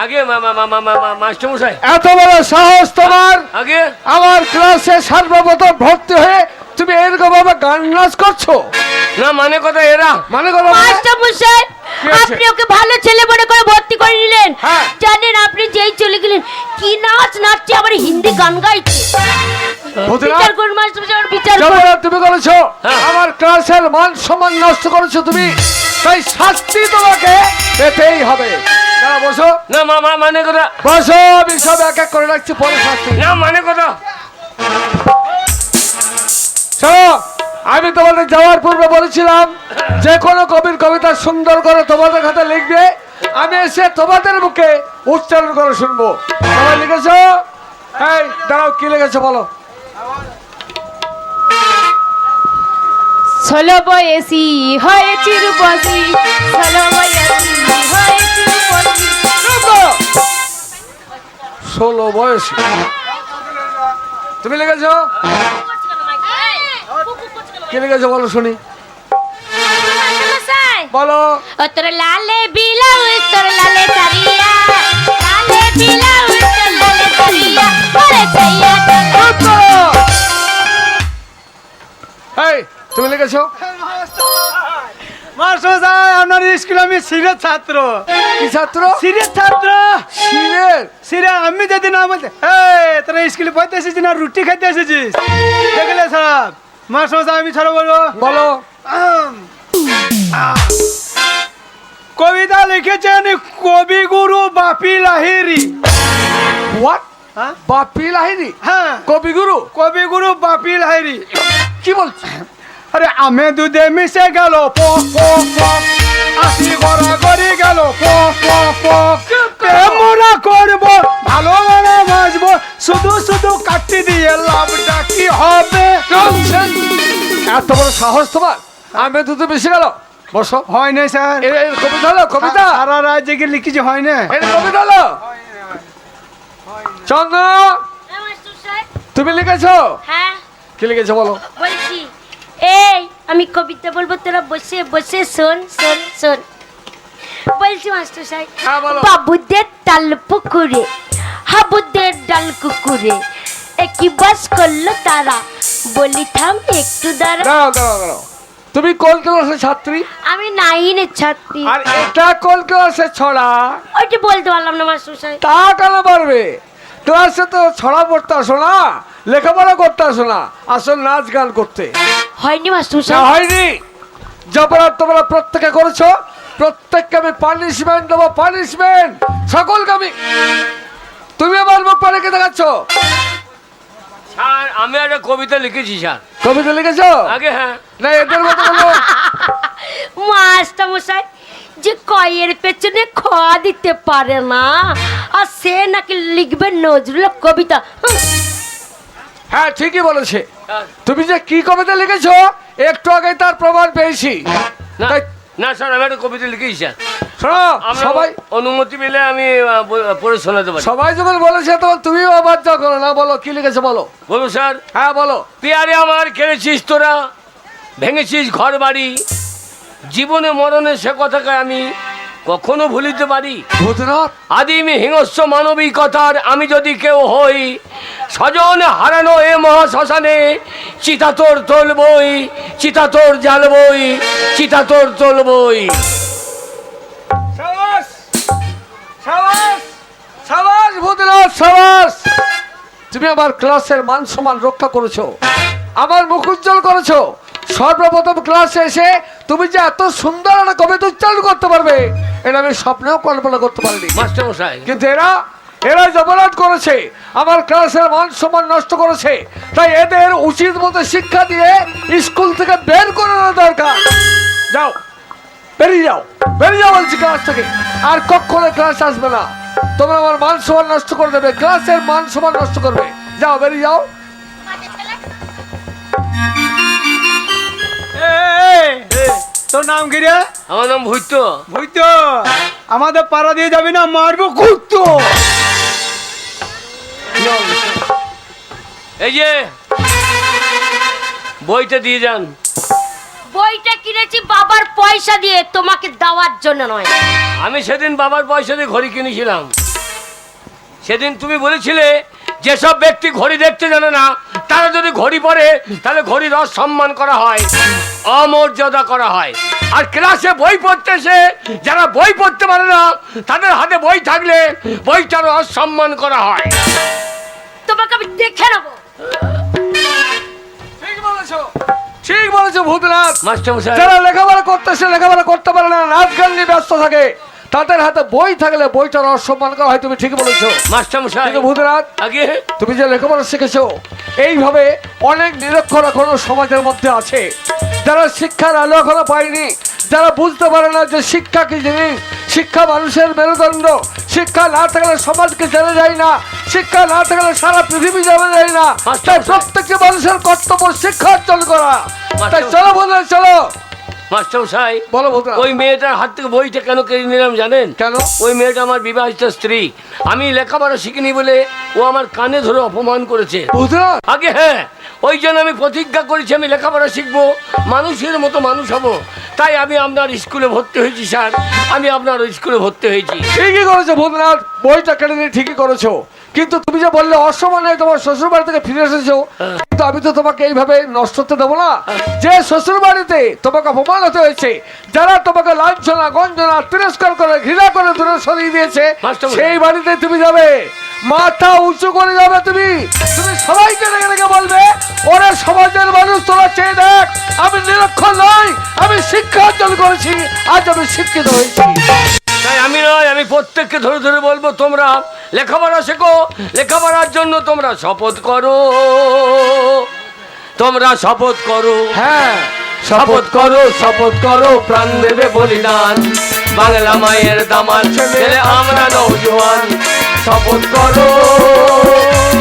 আগে মাস্টারমশাই, এত বড় সাহস তোমার! আগে আমার ক্লাসে সর্বপ্রথম ভর্তি হয়ে তুমি এরকম ভাবে গান নাচ করছো? না মানে কথা এরা মানে কথা মাস্টার মশাই, কি আছে? আপনি ওকে ভালো ছেলে মনে করে ভর্তি করে নিলেন। হ্যাঁ। জানেন আপনি যেই চলে গেলেন কি নাচ নাচছে, আবার হিন্দি গান গাইছে। ভূতনাথ, বিচার করুন মাস্টার মশাই, বিচার করুন। যেমন তুমি করেছো, হ্যাঁ। আমার ক্লাসের মান সম্মান নষ্ট করেছো তুমি, তাই শাস্তি তোমাকে পেতেই হবে। দাঁড়া, বসো না মানে কথা বসো, আমি সব এক এক করে রাখছি, পরে শাস্তি। না মানে কথা শোনো, আমি তোমাদের যাওয়ার পূর্বে বলেছিলাম যে কোনো কবির কবিতা সুন্দর করে তোমাদের খাতে লিখবে, আমি এসে তোমাদের মুখে উচ্চারণ করে শুনবো। সবাই লিখেছো? এই দাঁড়াও, কি লিখেছো বলো? 16 বয়সী হয়েছি রূপসী, 16 বয়সী হয়েছি রূপসী। 16 বয়সী তুমি লিখেছো? কি লিখেছো বলো শুনি, মাস্টার মশাই, বলো। ও তোর লালে বিলাউজ, তোর লালে তারিয়া, লালে বিলাউজ, তোর লালে তারিয়া, ওরে চাইয়া এই তুমি লিখেছো? মাস্টার সাহেব, আপনার স্কুলে আমি সিরিয়াস ছাত্র। কি ছাত্র? সিরিয়াস ছাত্র। সিরের? সিরিয়াস আমি যদি না বলতে, এই তোরা স্কুলে পড়তে এসেছিস না রুটি খাইতে এসেছিস? দেখলে স্যার, মাস্টার সাহেব আমি ছাড়া বলবো। বলো। কবিতা লিখেছেন কবিগুরু বাপি লাহিড়ী। হোয়াট? হ্যাঁ? বাপি লাহিড়ী? হ্যাঁ, কবিগুরু? কবিগুরু বাপি লাহিড়ী। কি বলছো? আরে আমে দুধে মিশে গেল পক পক পক, আসি গড়াগড়ি গেল পক পক পক, প্রেমরা করব ভালোবাসা বাসবো, শুধু শুধু কাটি দিয়ে লাভটা কি হবে? এত বড় সাহস তোমার! আমি দুটো বেশি গেল। বসো। হয় না স্যার, এর কবিতা হলো? কবিতা? সারা রাত জেগে লিখেছি, হয় না। এর কবিতা হলো? চন্দ্র, হ্যাঁ মাস্টার সাহেব, তুমি লিখেছো? হ্যাঁ কি লিখেছো বলো? বলছি। এই আমি কবিতা বলবো, তোরা বসে বসে শোন শোন শোন। বলছি মাস্টার সাহেব, হ্যাঁ, বলো। বাবুদের ডাল পুকুরে, হাবুদের ডাল কুকুরে, একই বাস করলো তারা, বলি থাম একটু দাঁড়া। দাঁড়াও দাঁড়াও দাঁড়াও, তুমি কোন ক্লাসের ছাত্রী? আমি 9-এর ছাত্রী। আর এটা কোন ক্লাসের ছড়া? ওইটা বলতে পারলাম না মাস্টার সাহেব। তা কেন পারবে? ক্লাসে তো ছড়া পড়তে আসো না, লেখাপড়া করতে আসো না, আসল নাচ গান করতে। হয়নি মাস্টার না সাহেব। হয়নি? যপরাধ তোমরা প্রত্যেকে করেছো, প্রত্যেককে আমি পানিশমেন্ট দেবো, পানিশমেন্ট সকলকে আমি। তুমি আমার মুখ পা রেখে দেখাচ্ছ। স্যার আমি একটা কবিতা লিখেছি স্যার। কবিতা লিখেছো? আগে হ্যাঁ। না এদের মতো বলো। মাস্টার মশাই, যে কয়ের পেছনে খ দিতে পারে না, আর সে নাকি লিখবে নজরুলের কবিতা। হ্যাঁ ঠিকই বলেছে। হ্যাঁ। তুমি যে কি কবিতা লিখেছো একটু আগে তার প্রমাণ পেয়েছি। না তাই- না স্যার, আমি একটা কবিতা লিখেছি স্যার। শোনো, আমরা সবাই অনুমতি পেলে আমি পড়ে শোনাতে পারি। সবাই যখন বলেছে তখন তুমিও আবার যা করো না। বলো কি লিখেছো বলো। বলবো স্যার? হ্যাঁ বলো। পেয়ারে আমার খেলেছিস তোরা, ভেঙেছিস ঘর বাড়ি, জীবনে মরণে সে কথাকে আমি কখনো ভুলিতে পারি। ভূতনাথ, আদিম হিংস্র মানবিকতার আমি যদি কেউ হই, স্বজন হারানো এ মহাশ্মশানে চিতাতোর তোলবই, চিতাতোর জ্বালবই, চিতাতোর তোলবই। সাবাস সাবাস সাবাস ভূতনাথ, সাবাস! তুমি আমার ক্লাসের মান সম্মান রক্ষা করেছো, আমার মুখ উজ্জ্বল করেছো। সর্বপ্রথম ক্লাসে এসে তুমি যে এত সুন্দর একটা কবিতা উচ্চারণ করতে পারবে এটা আমি স্বপ্নেও কল্পনা করতে পারিনি। মাস্টার মশাই, কিন্তু এরা অপরাধ করেছে, আমার ক্লাসের মান সম্মান নষ্ট করেছে, তাই এদের উচিত মতো শিক্ষা দিয়ে স্কুল থেকে বের করে দেওয়া দরকার। যাও, বেরিয়ে যাও, বেরিয়ে যাও বলছি ক্লাস থেকে। আর কখনো ক্লাস আসবে না। তোমরা আমার মান সম্মান নষ্ট করে দেবে, ক্লাসের মান সম্মান নষ্ট করবে। যাও, বেরিয়ে যাও। তোর নাম কি রে? আমার নাম ভুইত। বুঝতো আমাদের পাড়া দিয়ে যাবি না, মারবো কুত্তো। এই যে বইটা দিয়ে যান। বইটা কিনেছি বাবার পয়সা দিয়ে, তোমাকে দেওয়ার জন্য নয়। আমি সেদিন বাবার পয়সা দিয়ে ঘড়ি কিনেছিলাম। সেদিন তুমি বলেছিলে যেসব ব্যক্তি ঘড়ি দেখতে জানে না তারা যদি ঘড়ি পরে তাহলে ঘড়ির অসম্মান করা হয়, অমর্যাদা করা হয়। আর ক্লাসে বই পড়তে এসে যারা বই পড়তে পারে না তাদের হাতে বই থাকলে বইটার অসম্মান করা হয়। তোমাকে আমি দেখে নেবো। ঠিক বলেছো ভূতনাথ। মাস্টারমশাই, যারা লেখাপড়া করতেছে লেখাপড়া করতে পারে না, নাচ গান নিয়ে ব্যস্ত থাকে, তাদের হাতে বই থাকলে বইটার অসম্মান করা হয়। তুমি ঠিক বলেছো মাস্টারমশাই। কিন্তু ভূতনাথ, আগে তুমি যে লেখাপড়া শিখেছো, এইভাবে অনেক নিরক্ষর এখনো সমাজের মধ্যে আছে, যারা শিক্ষার আলো এখনো পায়নি, যারা বুঝতে পারে না যে শিক্ষা কি জিনিস, শিক্ষা মানুষের মেরুদণ্ড, শিক্ষা না থাকলে সমাজকে জানা যায় না, শিক্ষা না থাকলে সারা পৃথিবী জানা যায় না। তাই প্রত্যেকটি মানুষের কর্তব্য শিক্ষা অর্জন করা। তাই চলো বন্ধুরা, চলো। মাস্টারমশাই, বলো ভূতনাথ। ওই মেয়েটার হাত থেকে বইটা কেন কেড়ে নিলাম জানেন? কেন? ওই মেয়েটা আমার বিবাহিত স্ত্রী। আমি লেখাপড়া শিখিনি বলে ও আমার কানে ধরে অপমান করেছে। ভূতনাথ, আগে হ্যাঁ, ওই জন্য আমি প্রতিজ্ঞা করেছি আমি লেখাপড়া শিখবো, মানুষের মতো মানুষ হব। তাই আমি আপনার স্কুলে ভর্তি হয়েছি স্যার, আমি আপনার ওই স্কুলে ভর্তি হয়েছি। ঠিকই করেছো ভূতনাথ, বইটা কেটে নিয়ে ঠিকই করেছো। কিন্তু তুমি যে বললে অসম্মানে তোমার শ্বশুর বাড়ি থেকে ফিরে এসেছো, কিন্তু আমি তো তোমাকে এইভাবে নষ্ট হতে দেবো না। যে শ্বশুর বাড়িতে তোমাকে অপমান হতে হয়েছে, যারা তোমাকে লাঞ্ছনা গঞ্জনা তিরস্কার করে ঘৃণা করে দূরে সরিয়ে দিয়েছে, সেই বাড়িতে তুমি যাবে, মাথা উঁচু করে যাবে। তুমি তুমি সবাইকে রেখে রেখে বলবে, ওরে সমাজের মানুষ তোরা চেয়ে দেখ, আমি নিরক্ষর নই, আমি শিক্ষা অর্জন করেছি, আজ আমি শিক্ষিত হয়েছি। তাই আমি নয়, আমি প্রত্যেককে ধরে ধরে বলবো তোমরা লেখাপড়া শেখো, লেখাপড়ার জন্য তোমরা শপথ করো, তোমরা শপথ করো। হ্যাঁ, শপথ করো, শপথ করো, প্রাণ দেবে বলিদান, বাংলা মায়ের দামাল ছেলে আমরা নৌজওয়ান। শপথ করো,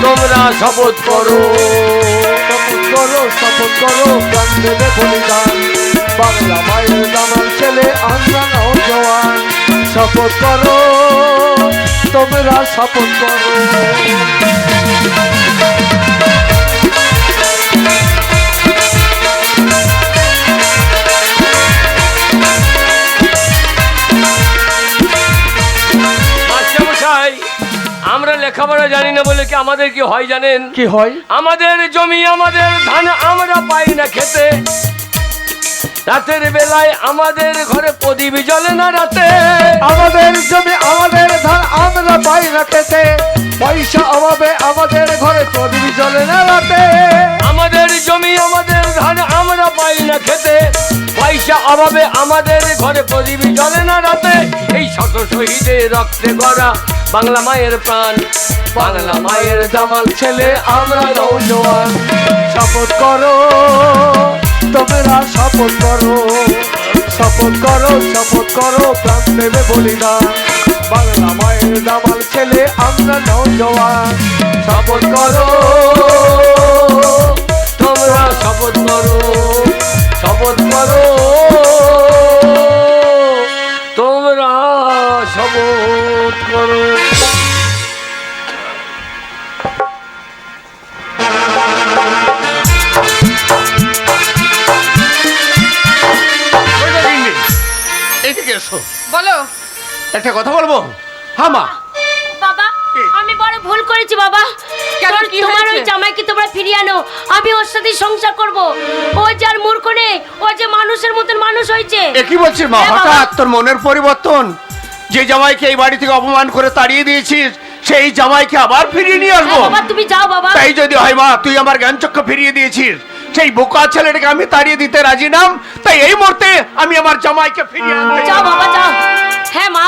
তোমরা শপথ করো, শপথ করো, শপথ করো, প্রাণ দেবে বলিদান, বাংলা মায়ের দামাল ছেলে আমরা নৌজওয়ান। শপথ করো, তোমরা শপথ করো। মাস্টারমশাই, আমরা লেখাপড়া জানি না বলে কি আমাদের কি হয় জানেন? কি হয়? আমাদের জমি আমাদের ধান আমরা পাই না খেতে, রাতের বেলায় আমাদের ঘরে প্রদীপ জ্বলে না রাতে। আমাদের জমি আমাদের ধান আমরা পাই না খেতে, পয়সা অভাবে আমাদের ঘরে প্রদীপ জ্বলে না রাতে। আমাদের জমি আমাদের ধান আমরা পাই না খেতে, পয়সা অভাবে আমাদের ঘরে প্রদীপ জ্বলে না রাতে। এই শত শহীদের রক্তে গড়া বাংলা মায়ের প্রাণ, বাংলা মায়ের দামাল ছেলে আমরা নৌজওয়ান। শপথ করো, তোমরা শপথ করো, শপথ করো, শপথ করো, প্রাণ দেবে বলিদান, বাংলা মায়ের দামাল ছেলে আমরা নৌজওয়ান। শপথ করো, তোমরা শপথ করো, শপথ করো, তোমরা শপথ করো। এইদিকে এসো, বলো। একটা কথা বলবো। হ্যাঁ মা, বাবা, আমি বড় ভুল করেছি বাবা। কেন, তোর- কি তোমার ওই হয়েছে? জামাইকে তোমরা ফিরিয়ে আনো, আমি ওর সাথে সংসার করব। ও যার মূর্খ নেই, ও যে মানুষের মতন মানুষ হয়েছে। এ কি বলছিস মা? হ্যাঁ, বাবা। হঠাৎ তোর মনের পরিবর্তন? যে জামাইকে এই বাড়ি থেকে অপমান করে তাড়িয়ে দিয়েছিস, সেই জামাইকে আবার ফিরিয়ে নিয়ে আসবো? হ্যাঁ বাবা, তুমি যাও বাবা। তাই যদি হয় মা, তুই আমার জ্ঞানচক্ষু ফিরিয়ে দিয়েছিস, সেই বোকা ছেলেটাকে আমি তাড়িয়ে দিতে রাজি নাম। তাই এই মুহূর্তে আমি আমার জামাইকে ফিরিয়ে আনতে যাও বাবা, যাও। হ্যাঁ মা,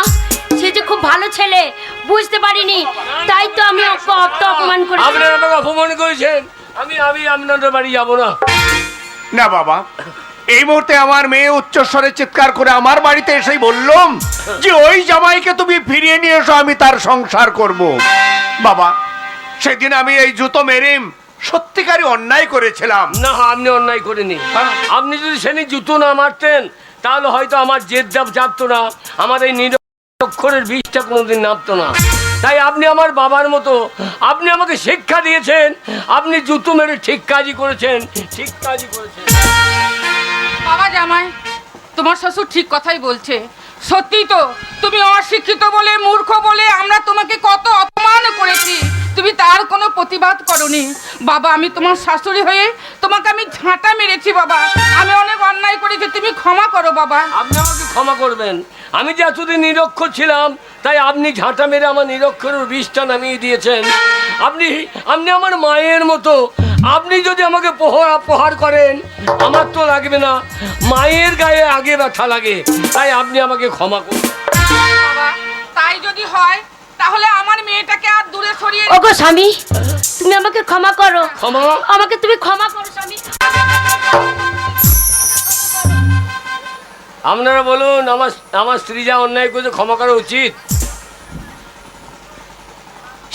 সে যে খুব ভালো ছেলে, বুঝতে পারিনি, তাই তো আমি ওকে অপমান করেছি। আপনারা আমাকে অপমান করেছেন, আমি আমি আপনাদের বাড়ি যাবো না। না বাবা, এই মুহূর্তে আমার মেয়ে উচ্চস্বরে চিৎকার করে আমার বাড়িতে এসেই বললাম যে ওই জামাইকে তুমি ফিরিয়ে নিয়ে এসো, আমি তার সংসার করব। বাবা, সেদিন আমি এই জুতো মেরে সত্যিকারই অন্যায় করেছিলাম। না, আপনি অন্যায় করেনি। আপনি যদি সেদিন জুতো না মারতেন তাহলে হয়তো আমার জেদ চাপতো না, আমার এই নিরক্ষরের বীজটা কোনোদিন নামতো না। তাই আপনি আমার বাবার মতো, আপনি আমাকে শিক্ষা দিয়েছেন, আপনি জুতো মেরে ঠিক কাজই করেছেন, ঠিক কাজই করেছেন। বাবা জামাই, তোমার শ্বশুর ঠিক কথাই বলছে। সত্যি তো, তুমি অশিক্ষিত বলে, মূর্খ বলে আমরা তোমাকে কত অপমান করেছি, তুমি তার কোনো প্রতিবাদ করনি। বাবা, আমি তোমার শাশুড়ি হয়ে তোমাকে আমি ঝাঁটা মেরেছি বাবা, আমি অনেক অন্যায় করেছি, তুমি ক্ষমা করো বাবা। আপনি আমাকে ক্ষমা করবেন। আমি যে এতদিন নিরক্ষর ছিলাম, তাই আপনি ঝাঁটা মেরে আমার নিরক্ষরের বিষটা নামিয়ে দিয়েছেন। আপনি আপনি আমার মায়ের মতো। আপনি যদি আমাকে প্রহার করেন, আমার তো লাগবে না, মায়ের গায়ে আগে ব্যথা লাগে। তাই আপনি আমাকে ক্ষমা করুন। বাবা, তাই যদি হয় তাহলে আমার মেয়েটাকে আর দূরে সরিয়ে ওগো স্বামী, তুমি আমাকে ক্ষমা করো, ক্ষমা? আমাকে তুমি ক্ষমা করো স্বামী। আপনারা বলুন, আমার স্ত্রী যা অন্যায় করেছে ক্ষমা করা উচিত?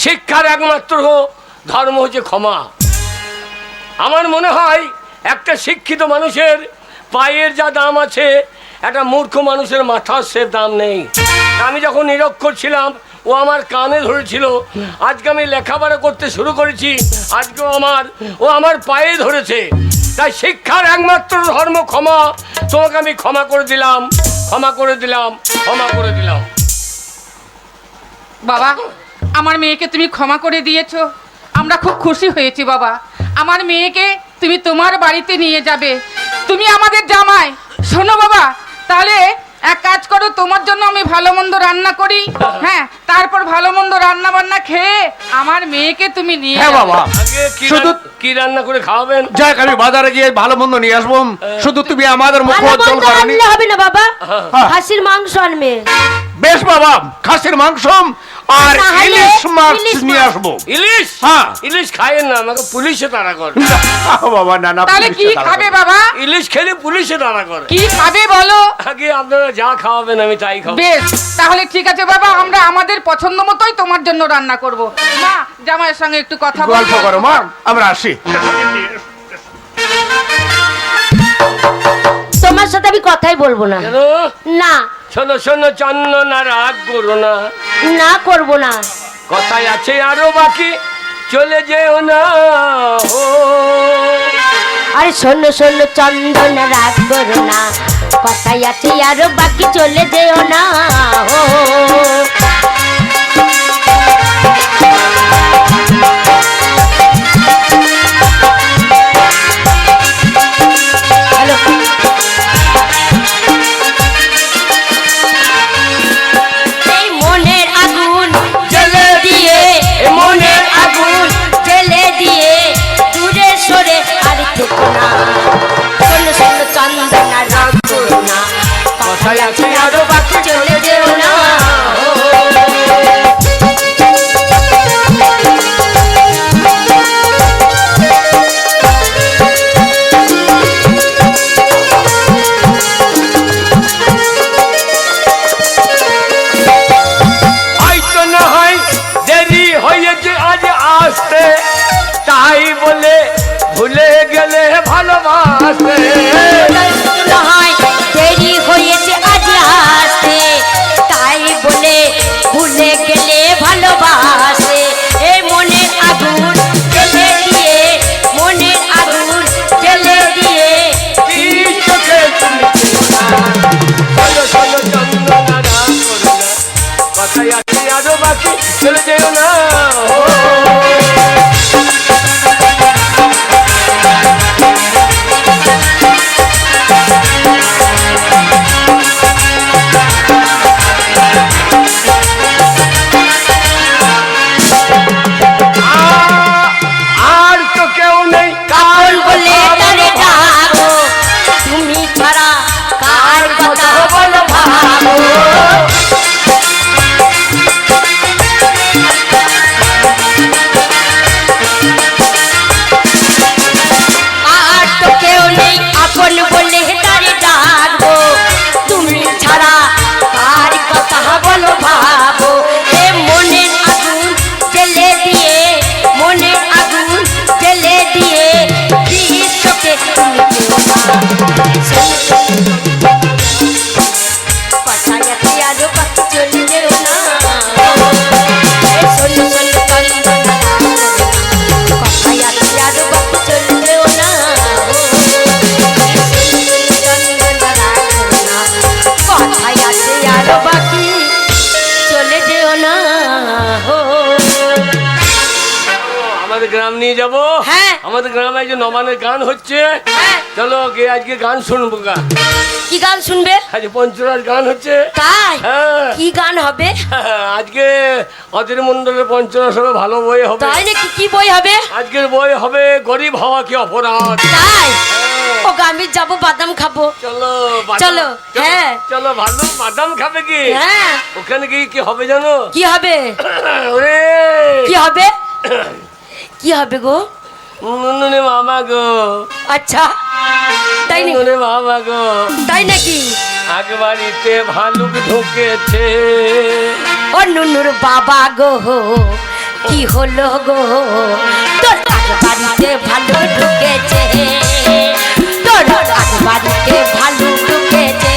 শিক্ষার একমাত্র ধর্ম হচ্ছে ক্ষমা। আমার মনে হয় একটা শিক্ষিত মানুষের পায়ের যা দাম আছে, একটা মূর্খ মানুষের মাথার সে দাম নেই। আমি যখন নিরক্ষর ছিলাম, ও আমার কানে ধরেছিল। আজকে আমি লেখাপড়া করতে শুরু করেছি, আজকেও ও আমার পায়ে ধরেছে। তাই শিক্ষার একমাত্র ধর্ম ক্ষমা। তোমাকে আমি ক্ষমা করে দিলাম, ক্ষমা করে দিলাম, ক্ষমা করে দিলাম। বাবা, আমার মেয়েকে তুমি ক্ষমা করে দিয়েছো, আমরা খুব খুশি হয়েছি বাবা। আমার মেয়েকে তুমি তোমার বাড়িতে নিয়ে যাবে, তুমি আমাদের জামাই। শোনো বাবা, তাহলে এক কাজ করো, তোমার জন্য আমি ভালো মন্দ রান্না করি, হ্যাঁ, তারপর ভালো মন্দ রান্না বান্না খেয়ে আমার মেয়েকে তুমি নিয়ে হ্যাঁ যাবে। বাবা, আগে শুধু কি রান্না করে খাওয়াবেন? যাক, আমি বাজারে গিয়ে ভালো মন্দ নিয়ে আসবো। শুধু তুমি আমাদের মুখ ভালো উজ্জ্বল মন্দ করনি। আনলে হবে না বাবা, হ্যাঁ। খাসির মাংস আনবে। বেশ বাবা, খাসির মাংস আর না হলে ইলিশ মাছ ইলিশ নিয়ে মাছ। আসবো। ইলিশ? হ্যাঁ। ইলিশ খায়েন না, আমাকে পুলিশে তাড়া করে। বাবা না না, তাহলে কি পুলিশে তাড়া খাবে করবে। বাবা? ইলিশ খেলে পুলিশে তাড়া করে। কি খাবে বলো? আগে আপনারা যা খাওয়াবেন আমি তাই খাবো। বেশ, তাহলে ঠিক আছে বাবা, আমরা আমাদের পছন্দ মতোই তোমার জন্য রান্না করব। মা, জামাইয়ের সঙ্গে একটু কথা গল্প বলবো। করো মা, আমরা আসি। তোমার সাথে আমি কথাই বলবো না। কেন? না, শোনো শোনো চন্দনা, রাগ করো না। না করবো না। কথায় আছে আরো বাকি, চলে যেও না। ও আরে শোনো শোনো চন্দন, রাগ করো না, কথাই আছে আরো বাকি, চলে যেও না। ও হ্যালো, এই মনের আগুন জ্বেলে দিয়ে, মনের আগুন জ্বেলে দিয়ে দূরে সরে আর থেকো না। শোনো শোনো চন্দনা, রাগ করো না, কথাই আছে আরো বাকি, চলে যেও না। হয়তো না হয় দেরি হয়েছে আজ আসতে, তাই বলে ভুলে গেলে ভালোবাসতে। নয় দেরি হয়েছে আজ আসতে, তাই বলে ভুলে গেলে ভালোবাসে। এই মনের আগুন জ্বেলে দিয়ে, মনের আগুন জ্বেলে দিয়ে কি চোখে তুমি চেনো না। শোনো শোনো চন্দনা, রাগ করো না, কথায় আছে আরো বাকি, চলে যেও না। ও আর তো কেউ নেই কাল বলে তারে ডাকো, তুমি ছাড়া কার কথা বলো ভাবো। গ্রাম নিয়ে যাব। হ্যাঁ। আমাদের গ্রামে যে নবানের গান হচ্ছে, হ্যাঁ। চলো গিয়ে আজকে গান শুনবো। কি গান শুনবে? আজ পঞ্চরাজ গান হচ্ছে। তাই? হ্যাঁ। কি গান হবে? আজকে অধীর মন্ডলের পঞ্চরাজ হবে, ভালো বই হবে। তাই নাকি? কি বই হবে? আজকের বই হবে গরিব হওয়া কি অপরাধ। তাই? ও আমি যাবো, বাদাম খাবো। চলো চলো, হ্যাঁ। চলো। ভালো বাদাম খাবে কি? হ্যাঁ। ওখানে গিয়ে কি হবে জানো? কি হবে? ওরে কি হবে? কি হবে গো? নুনে মামা গো। আচ্ছা, তাই নাকি? নুনে মামা গো। তাই নাকি? আগ বাড়িতে ভালুক ঢুকেছে। ও নুনুর বাবা গো, কি হলো গো? তোর আগ বাড়িতে ভালো ঢুকেছে, তোর আগ বাড়িতে ভালো ঢুকেছে।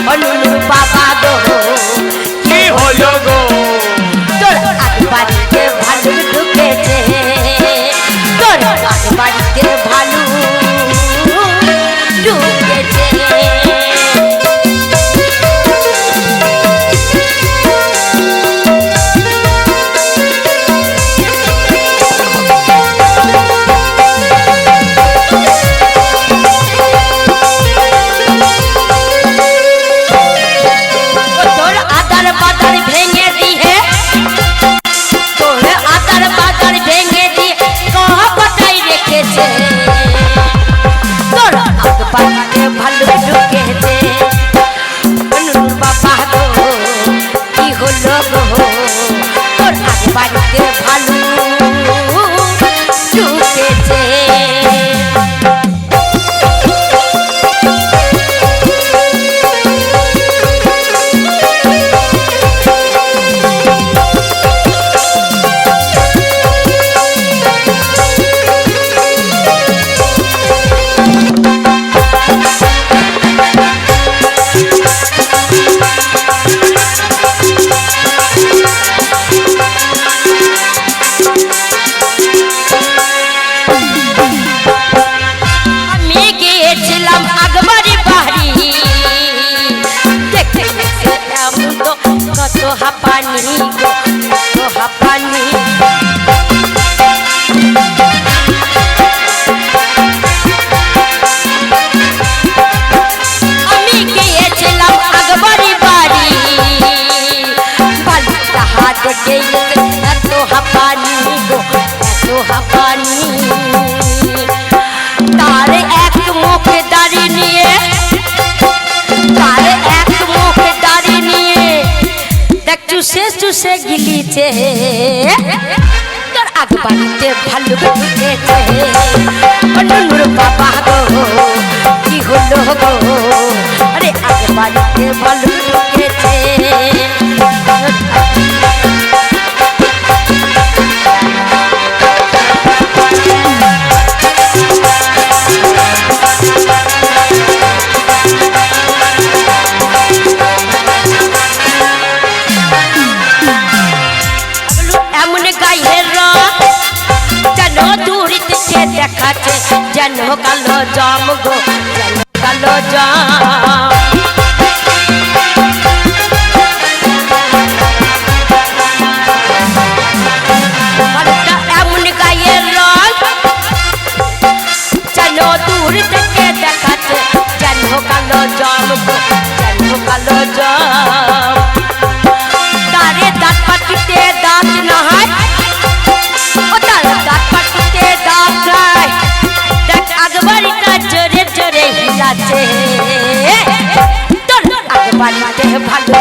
ও নুনুর বাবা গো, কি হলো গো? তোর আগ বাড়িতে ভালো ঢুকেছে, তোর আগ বাড়িতে ভালো ঢুকেছে। তোর আদার বাদার ভেঙে দিয়ে, তোর আদার বাদার ভেঙে দিয়ে কপাটাই রেখেছে। তোর আগ বাড়িতে ভালো ঢুকেছে। নুনুর বাবা গো, কি হলো গো? তোর আগ বাড়িতে ভালো ঢুকেছে। আমি গিয়েছিলাম আগবাড়ি বাড়ি, দেখতে দেখতে এমন তো কত হাঁপানি গো, কত হাঁপানি। আমি গিয়েছিলাম আগবাড়ি বাড়ি, বালিটা হাত দেখে এত হাঁপানি গো, এত হাঁপানি। তার এক মুখে দাড়ি নিয়ে, তার এক মুখে দাড়ি নিয়ে দেখ চুষে চুষে গিলিছে। তোর আগ বাড়িতে ভালো ঢুকেছে। ও নুনুর বাবা গো, কি হলো গো? আরে আগ বাড়িতে ভালো ঢুকেছে। এমন গায়ের রং যেন দূর থেকে দেখাচ্ছে, যেন কালো জাম গো, যেন কালো জাম। এমন গায়ের রং যেন দূর থেকে দেখাচ্ছে, যেন কালো জাম গো, যেন কালো জাম। তারে দাঁত পাটিতে দাঁত না হয়, ও তার দাঁত পাটিতে দাঁত নাই। দেখ আগবাড়িটা জোরে জোরে হিলাচ্ছে। তোর আগবাড়িতে ভালো